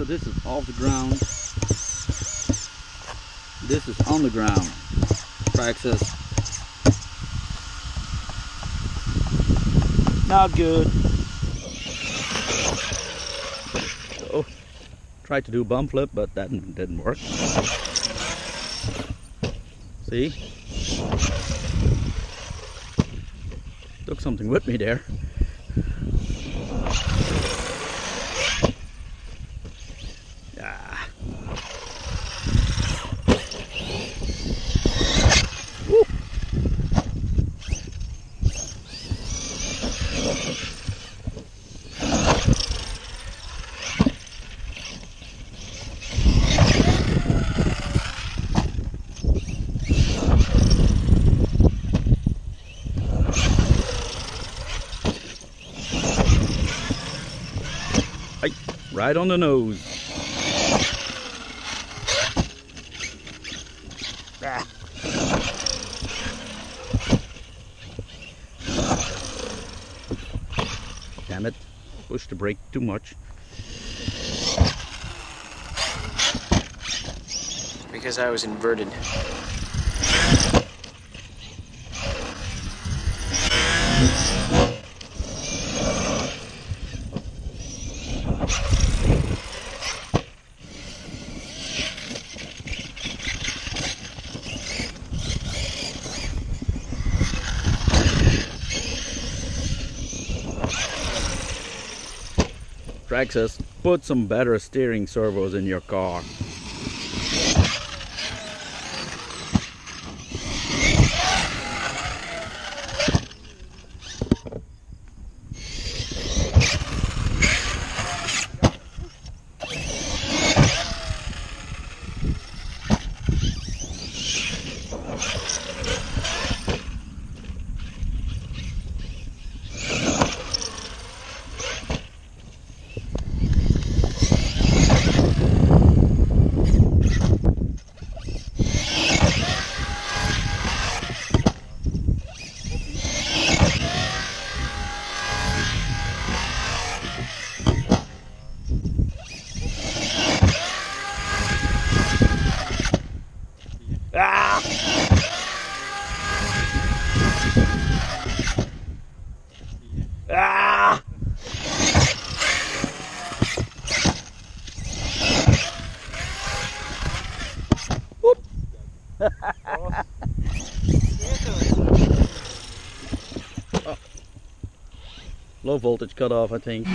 So this is off the ground. This is on the ground. Traxxas. Not good. So, tried to do bum flip, but that didn't work. See? Took something with me there. Woo. Right on the nose. Ah. Damn it. Pushed the brake too much. Because I was inverted. Traxxas, put some better steering servos in your car. Ah! Ah! Whoop! Oh. Low voltage cut off, I think.